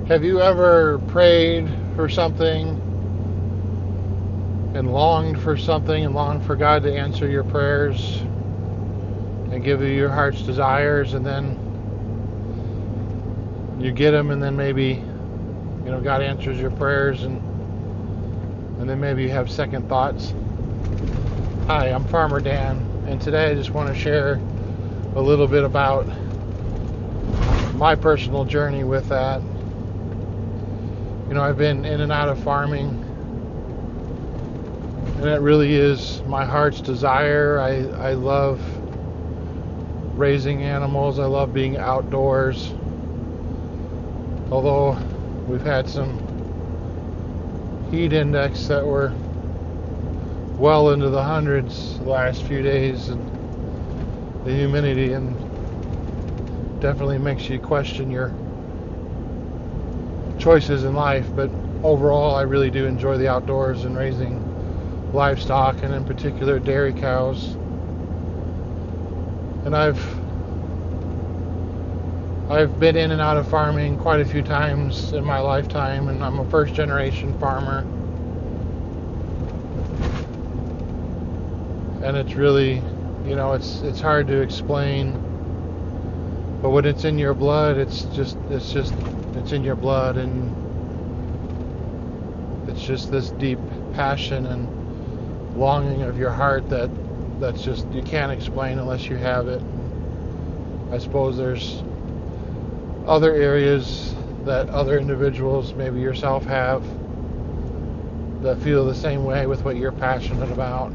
Have you ever prayed for something and longed for something and longed for God to answer your prayers and give you your heart's desires, and then you get them, and then maybe God answers your prayers, and then maybe you have second thoughts? Hi, I'm Farmer Dan, and today I just want to share a little bit about my personal journey with that. I've been in and out of farming, and it really is my heart's desire. I love raising animals. I love being outdoors. Although we've had some heat index that were well into the hundreds the last few days, and the humidity and definitely makes you question your choices in life. But overall, I really do enjoy the outdoors and raising livestock, and in particular dairy cows. And I've been in and out of farming quite a few times in my lifetime, and I'm a first generation farmer. And it's really, it's hard to explain, but when it's in your blood, it's in your blood, and it's just this deep passion and longing of your heart that's just, you can't explain unless you have it. I suppose there's other areas that other individuals, maybe yourself, have that feel the same way with what you're passionate about.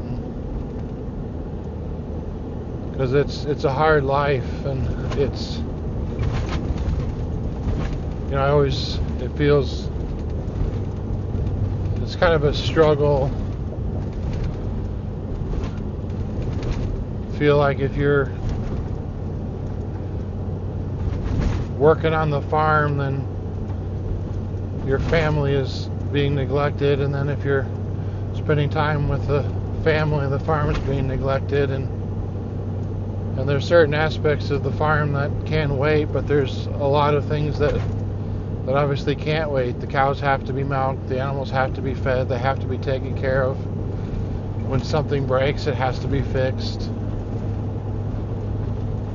Because it's a hard life, and it's, it feels, it's kind of a struggle. Feel like if you're working on the farm, then your family is being neglected, and then if you're spending time with the family, the farm is being neglected, and there's certain aspects of the farm that can wait, but there's a lot of things that obviously can't wait. The cows have to be milked, the animals have to be fed, they have to be taken care of. When something breaks, it has to be fixed.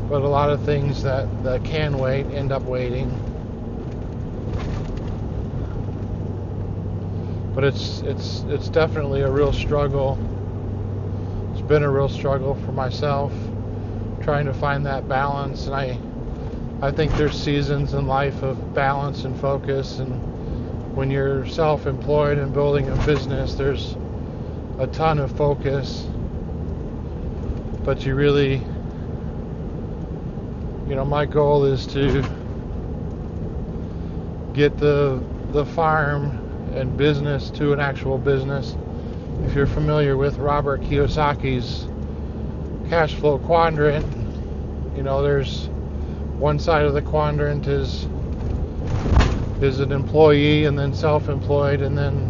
But a lot of things that can wait end up waiting. But it's definitely a real struggle. It's been a real struggle for myself, trying to find that balance. And I think there's seasons in life of balance and focus, and when you're self-employed and building a business, there's a ton of focus, but you really, my goal is to get the farm and business to an actual business. If you're familiar with Robert Kiyosaki's cash flow quadrant, there's one side of the quadrant is an employee, and then self-employed, and then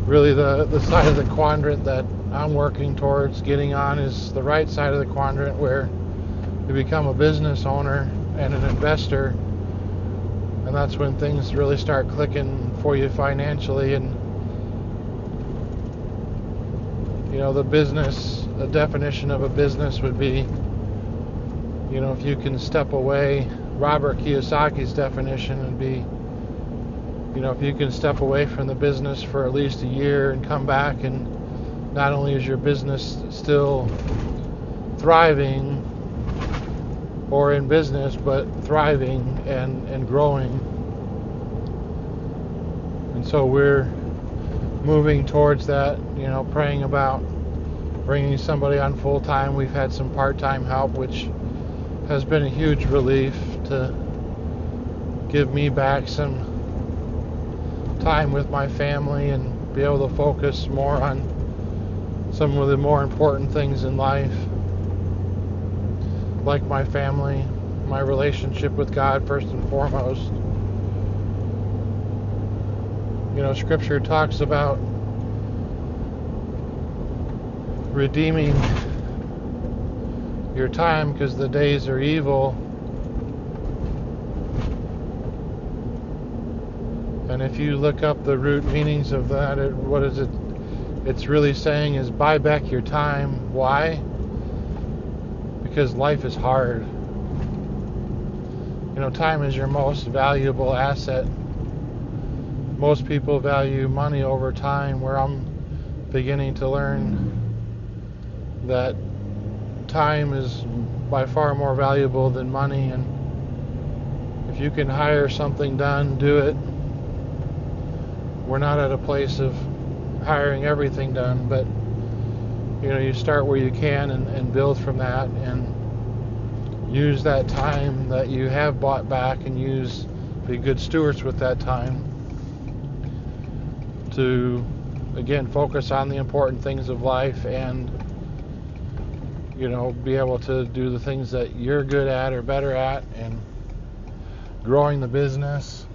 really the side of the quadrant that I'm working towards getting on is the right side of the quadrant, where you become a business owner and an investor, and that's when things really start clicking for you financially. And the definition of a business would be, if you can step away. Robert Kiyosaki's definition would be, if you can step away from the business for at least a year and come back, and not only is your business still thriving or in business, but thriving and growing. And so we're moving towards that, praying about bringing somebody on full time. We've had some part-time help, which has been a huge relief to give me back some time with my family and be able to focus more on some of the more important things in life, like my family, my relationship with God first and foremost. Scripture talks about redeeming your time because the days are evil. And if you look up the root meanings of that, what is it? It's really saying is buy back your time. Why? Because life is hard. You know, time is your most valuable asset. Most people value money over time, where I'm beginning to learn that time is by far more valuable than money. And if you can hire something done, do it. We're not at a place of hiring everything done, but you know, you start where you can and build from that, and use that time that you have bought back, and be good stewards with that time to, again, focus on the important things of life, and you know, be able to do the things that you're good at or better at, and growing the business,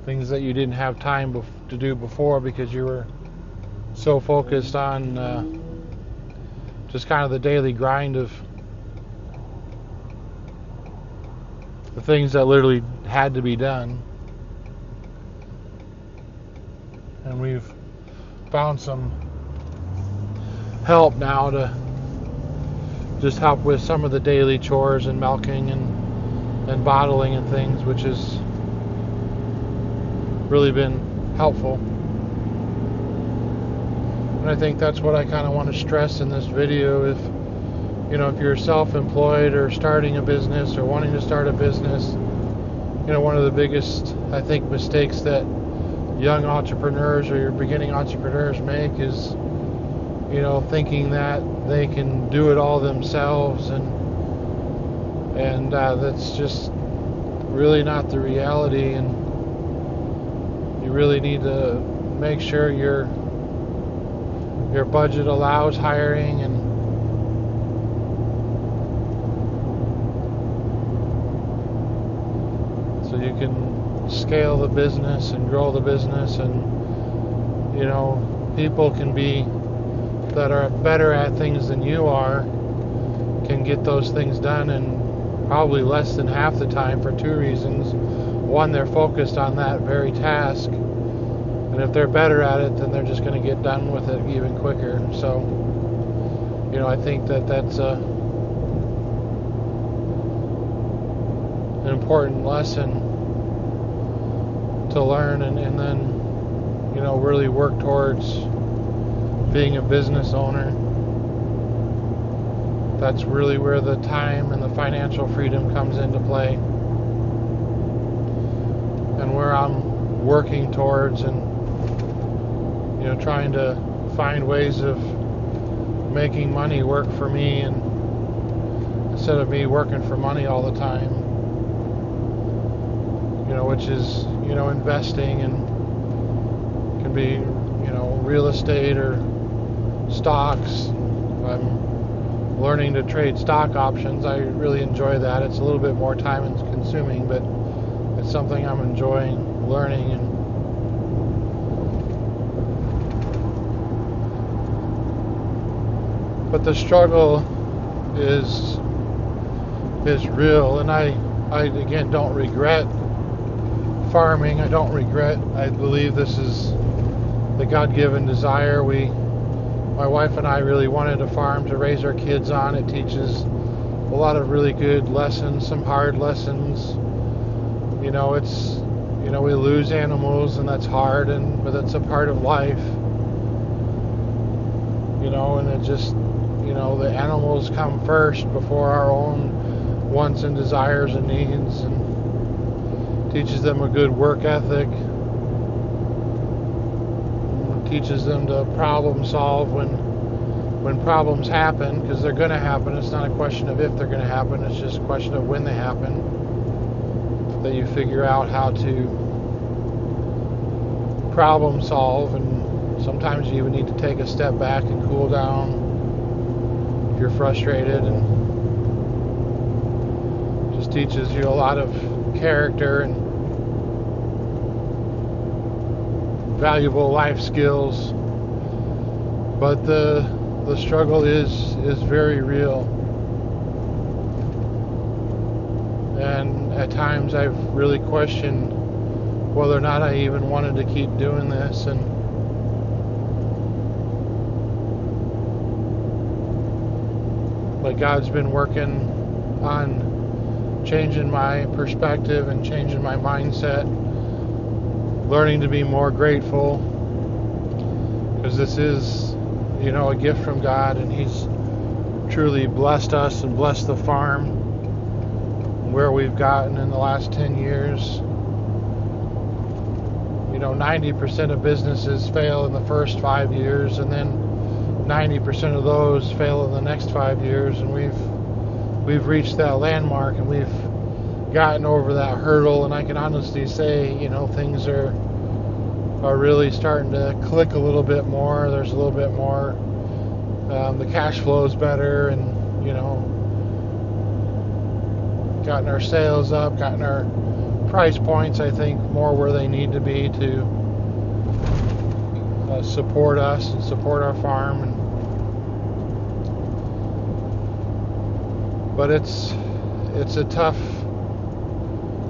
things that you didn't have time to do before because you were so focused on just kind of the daily grind of the things that literally had to be done. And we've found some help now to just help with some of the daily chores and milking and bottling and things, which has really been helpful. And I think that's what I kind of want to stress in this video. If you're self-employed or starting a business or wanting to start a business, you know, one of the biggest, I think, mistakes that young entrepreneurs or your beginning entrepreneurs make is, you know, thinking that they can do it all themselves, and that's just really not the reality. And you really need to make sure your budget allows hiring, and so you can scale the business and grow the business. And you know, people that are better at things than you are can get those things done in probably less than half the time, for two reasons. One, they're focused on that very task, and if they're better at it, then they're just going to get done with it even quicker. So, you know, I think that's an important lesson to learn, and then, you know, really work towards being a business owner. That's really where the time and the financial freedom comes into play, and where I'm working towards, and you know, trying to find ways of making money work for me, and instead of me working for money all the time, you know, which is, you know, investing, and can be, you know, real estate or stocks. I'm learning to trade stock options. I really enjoy that. It's a little bit more time consuming, but it's something I'm enjoying learning. And but the struggle is real, and I again don't regret farming. I don't regret. I believe this is the God-given desire. My wife and I really wanted a farm to raise our kids on. It teaches a lot of really good lessons, some hard lessons. You know, we lose animals, and that's hard, but that's a part of life. You know, and it just, you know, the animals come first before our own wants and desires and needs, and teaches them a good work ethic. Teaches them to problem solve when problems happen, because they're going to happen. It's not a question of if they're going to happen, it's just a question of when they happen, that you figure out how to problem solve. And sometimes you even need to take a step back and cool down if you're frustrated, and just teaches you a lot of character and valuable life skills. But the struggle is very real, And at times I've really questioned whether or not I even wanted to keep doing this. But God's been working on changing my perspective and changing my mindset, learning to be more grateful, because this is, a gift from God, and He's truly blessed us and blessed the farm where we've gotten in the last 10 years. 90% of businesses fail in the first 5 years, and then 90% of those fail in the next 5 years, and we've reached that landmark, and we've gotten over that hurdle. And I can honestly say, things are really starting to click a little bit more. There's a little bit more. The cash flow is better, and gotten our sales up, gotten our price points, I think, more where they need to be to support us and support our farm. But it's tough,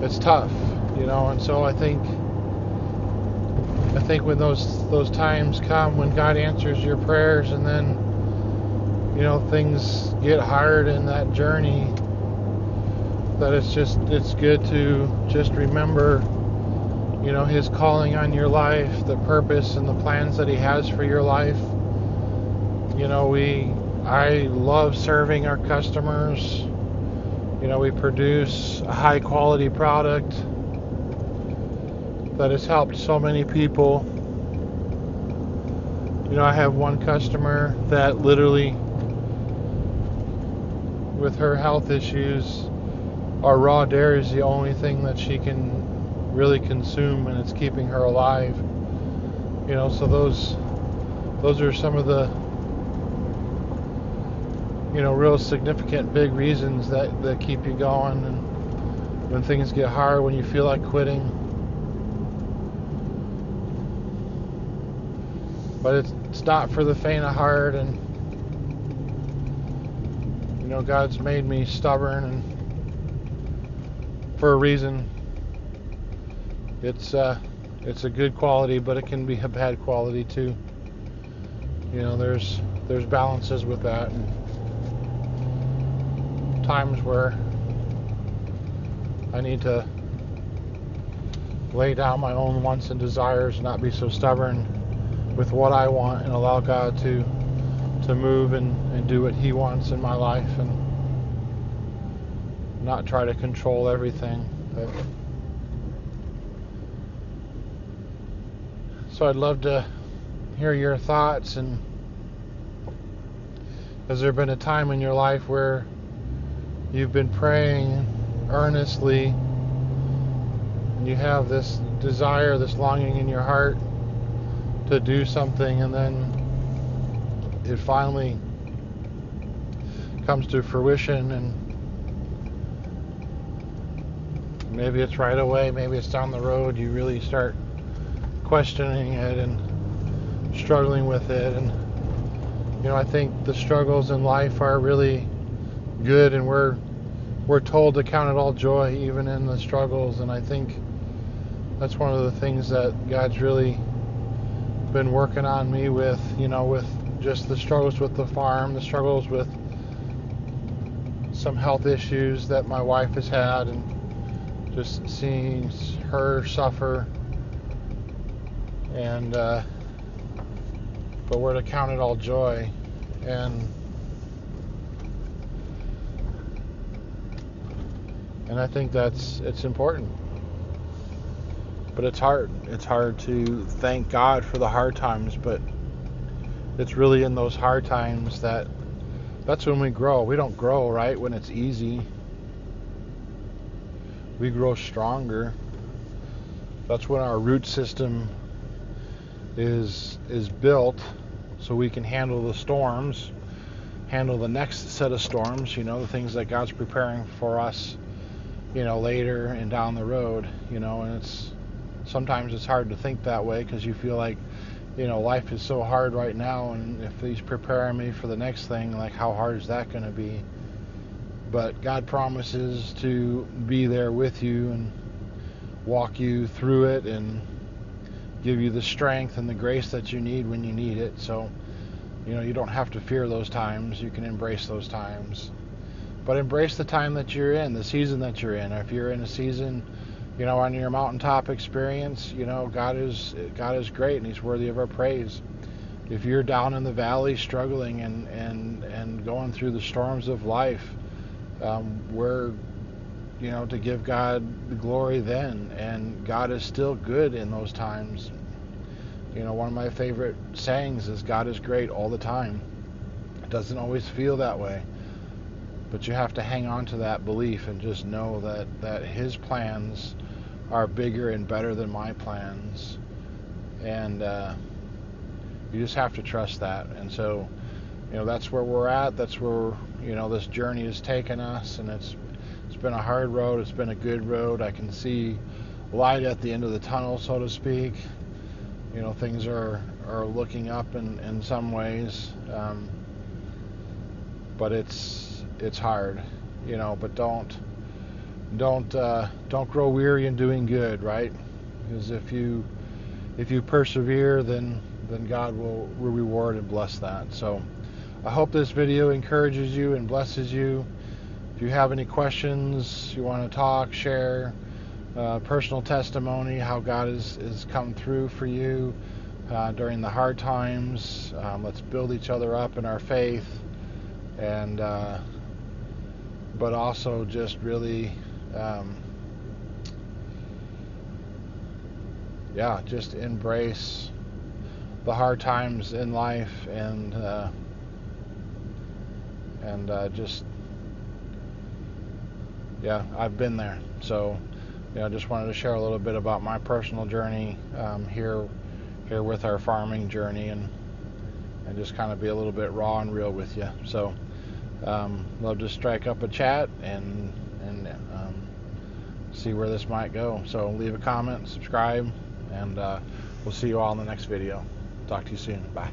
and so I think when those times come when God answers your prayers, and then things get hard in that journey, that it's good to just remember His calling on your life, the purpose and the plans that He has for your life. I love serving our customers. We produce a high quality product that has helped so many people. I have one customer that literally, with her health issues, our raw dairy is the only thing that she can really consume, and it's keeping her alive. So those are some of the real significant big reasons that keep you going, and when things get hard, when you feel like quitting. But it's not for the faint of heart, and God's made me stubborn, and for a reason. It's a good quality, but it can be a bad quality too. There's balances with that, and times where I need to lay down my own wants and desires and not be so stubborn with what I want, and allow God to move and do what He wants in my life, and not try to control everything. So I'd love to hear your thoughts. And has there been a time in your life where you've been praying earnestly, and you have this desire, this longing in your heart to do something, and then it finally comes to fruition, and maybe it's right away, maybe it's down the road, you really start questioning it and struggling with it. And I think the struggles in life are really good, and we're told to count it all joy even in the struggles. And I think that's one of the things that God's really been working on me with, with just the struggles with the farm, the struggles with some health issues that my wife has had, and just seeing her suffer. And but we're to count it all joy, and I think it's important. But it's hard. It's hard to thank God for the hard times, but it's really in those hard times that's when we grow. We don't grow, right, when it's easy. We grow stronger. That's when our root system is built, so we can handle the storms, handle the next set of storms, the things that God's preparing for us, later and down the road, and sometimes it's hard to think that way, because you feel like, life is so hard right now, and if He's preparing me for the next thing, like, how hard is that going to be? but God promises to be there with you and walk you through it and give you the strength and the grace that you need when you need it. So, you don't have to fear those times. You can embrace those times. But embrace the time that you're in, the season that you're in. If you're in a season, on your mountaintop experience, God is great and He's worthy of our praise. If you're down in the valley struggling and going through the storms of life, we're to give God the glory then, and God is still good in those times. One of my favorite sayings is God is great all the time. It doesn't always feel that way, but you have to hang on to that belief and just know that His plans are bigger and better than my plans, and you just have to trust that. And so, that's where we're at. That's where this journey has taken us, and it's been a hard road. It's been a good road. I can see light at the end of the tunnel, so to speak. Things are looking up in some ways, but it's hard. But don't grow weary in doing good, right? Because if you persevere, then God will reward and bless that. So I hope this video encourages you and blesses you. If you have any questions, you want to talk, share, personal testimony, how God has come through for you during the hard times, let's build each other up in our faith, and but also just really just embrace the hard times in life, and I've been there. So I just wanted to share a little bit about my personal journey here with our farming journey, and just kind of be a little bit raw and real with you. So love to strike up a chat and see where this might go. So leave a comment, subscribe, and we'll see you all in the next video. Talk to you soon. Bye.